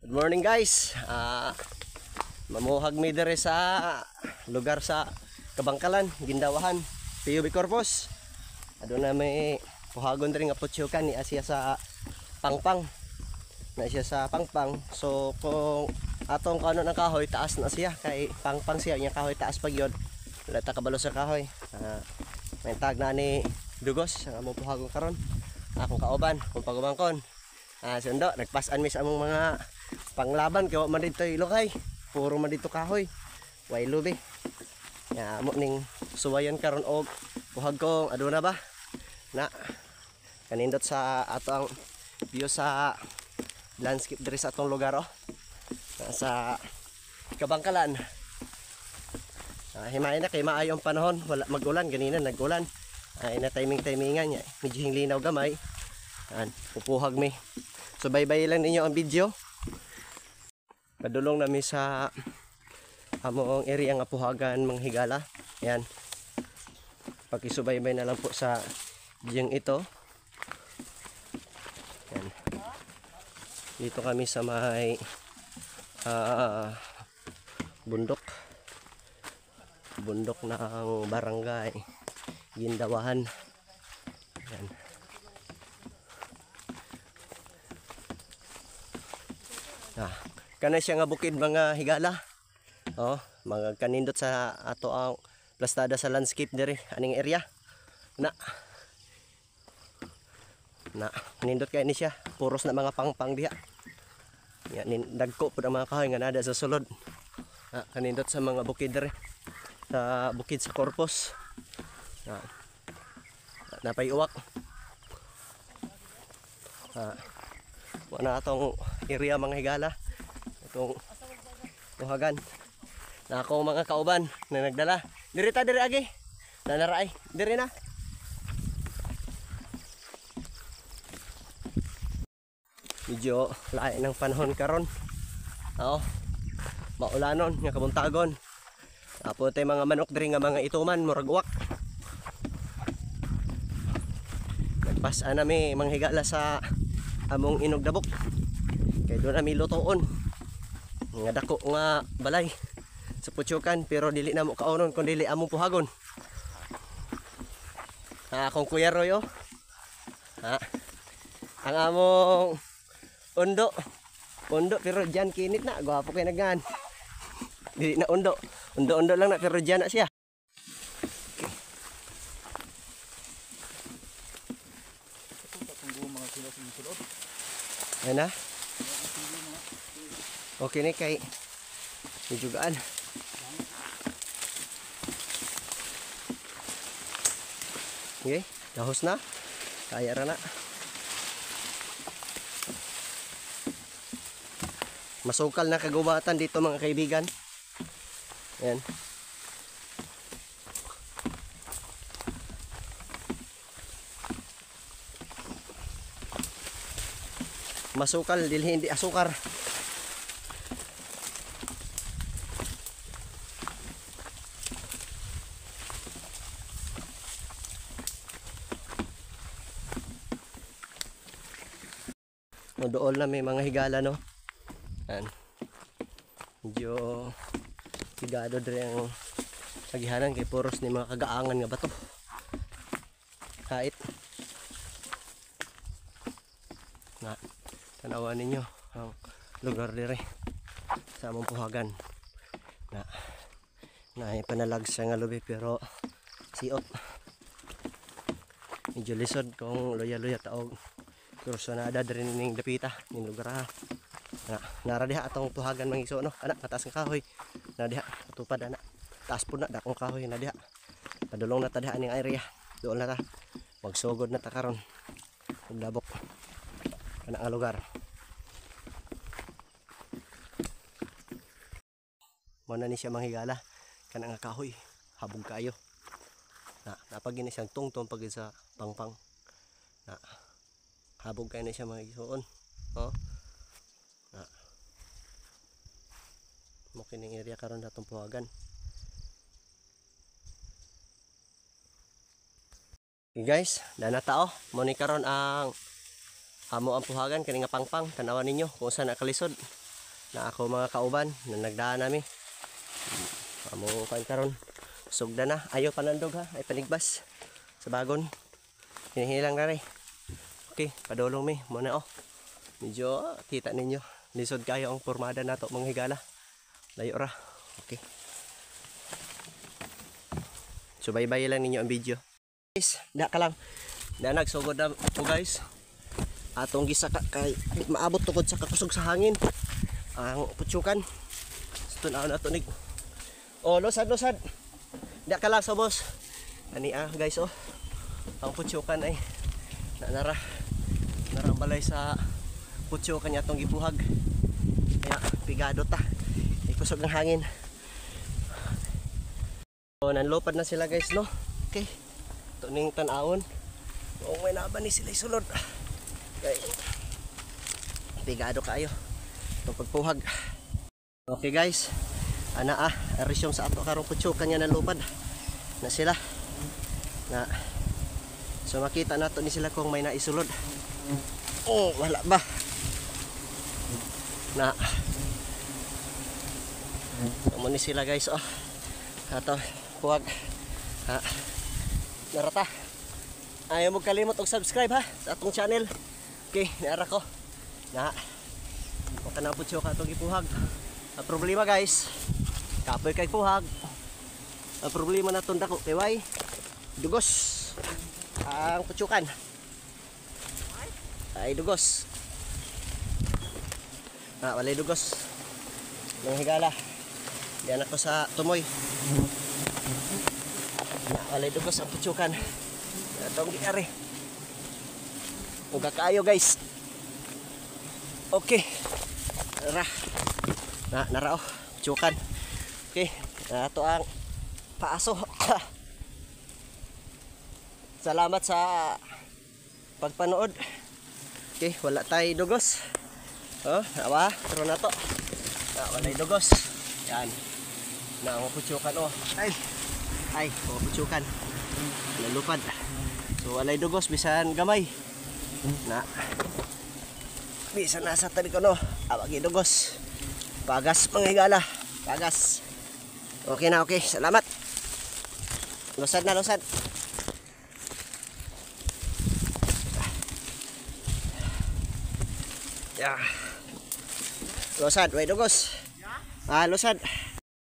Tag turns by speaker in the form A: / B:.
A: Good morning guys. Mamuhag mi dere sa lugar sa Kabangkalan, Gindawahan, PUB Corpus. Aduna may puhagon diri nga putsyokan ni Asia sa Pangpang. Na siya sa Pangpang. So kung atong kano ng kahoy taas na siya kay Pangpang siya nya kahoy taas pag yun. Wala ta kabalo sa kahoy. May tag na ni Dugos ang among puhagon karon. Akong kauban, kung pagumangkon. Sundo, nagpasan mi sa among mga panglaban kay wa man dito ilokay. Puro man dito kahoy. Way lubi. Ya mo ning suwayan karon og puhag ko aduna ba? Na kanindot sa atong view sa landscape diri sa atong lugar sa Kabangkalan. Himay na kay maayong panahon, wala magulan ganina nagulan. Ay na timingan niya. Medyo hinglinaw gamay. Pupuhag mi. So bye-bye lang ninyo ang video. Padulong nami sa among area nga puhagan manghigala. Ayan. Pakisubaybay na lang po sa video ito. Ayan. Dito kami sa may bundok ng barangay Gindawahan. Ayan. Kana siya nga bukid mga higala. Mga kanindot sa ato ang plastada sa landscape diri aning area. Na kanindot kay ni siya. Puros na mga pangpang diha. Yan dagko pud ang mga kahoy nga nada sa sulod. Kanindot sa mga bukid diri. Sa bukid sa Corpus. Napay uwak. Wala atong area mga higala. Itong puhagan na akong mga kauban na nagdala. Diri ta diri agi. Nanaraay. Diri na. Medyo lain ng panahon karon. Maulanon nga kabuntagon. Apo tay mga manok diri nga mga ituman murag uwak. Nagpas-an nami manghigala sa among inugdabok. Kay doon nami lutoon. Nga dako nga balay sa putsyokan pero dili na mo kaunon kun dili among puhagon. Akong Kuya Roy ang among undo pero diyan kinit na gwapo kay naggan. Dili na undo lang na pero diyan na siya. Ayan na. Okay ni kay medyo gaan. Okay, dahos na. Kaya ra na. Masukal na kagubatan dito mga kaibigan. Ayan. Masukal dili hindi asukar. Doon na may mga higala no. Ayan. Medyo higado diri ang agihanan kay puros ni mga kagaangan nga bato. Hait. Tanawan ninyo ang lugar diri sa among puhagan. Na panalag sa nga lubi pero siot. Medyo lisod kung luya-luya taog. Pero sa nada diri ning dapita ning lugar nara diha atong puhagan mangiso no. Mataas ang kahoy. Na diha tupad taas pud na dakong kahoy na diha. Padulong na ta diha ning area. Doon na ta. Magsugod na ta karon. Labok. Kana nga lugar. Mana ni siya manghigala kana nga kahoy habog kayo. Napag ni siyang tungtong pag sa pangpang. Habog kayo na siya mga isuon. Mukining area karon datong puhagan. Okay guys, dana tao. Mo ni karon ang amo ang puhagan kani nga pangpang. Tanawan ninyo kung saan nakalisod. na ako mga kauban na nagdaan nami. Amo kan karon sugda na ayo panandog ha ay panigbas sa bagon. Hinihilang na rin. Okay, padulong mi muna medyo kita ninyo lisod kayo ang pormada nato mga higala. Layo ra. Okay. So bye-bye lang ninyo ang video. Guys, da ka lang. Na nagsugod na po guys. Atong gisaka kay maabot tungod sa kakusog sa hangin. Ang putsukan. Tunaw na tunig. Oh, losad. Da ka lang sa boss. Ani guys Ang putsukan ay narambalay sa putsukan niya atong gipuhag. Kaya pigado ta. Kusog ng hangin. So, nanlopad na sila guys, no? Okay. Ito ning tanawon. Kung may naban ni sila isulod. Okay. Pigado kayo. Itong pagpuhag. Okay guys. Arisyong sa ato karong putsukan niya nanlopad. Na sila. So makita nato ni sila kung may naisulod. Oh, wala ba? Amo ni sila guys ato puwag narata. Ayaw mo kalimot og subscribe ha sa atong channel. Okay, niara ko kana putyo ka atong ipuhag. Ang problema guys, kapoy kay puhag. Ang problema naton dako kay way dugos ang putsukan. Ay dugos. Walay dugos. Nang higala. Diyan ako sa tumoy. Walay dugos ang putsukan. Atong giari. Uga kayo guys. Okay. Narao. Putsukan. Okay. Ato ang paaso. Salamat sa pagpanood. Okay, wala tayo dugos. Awa, taro na to. Walay dugos. Yan. Ang putsukan Ay, putsukan. Nalupad. So walay dugos bisan gamay. Bisan nasa tabi ko awagi dugos. Pagas mga higala. Pagas. Okay na, okay. Salamat. Lusad. Yeah. Lusad, way dugos. Lusad.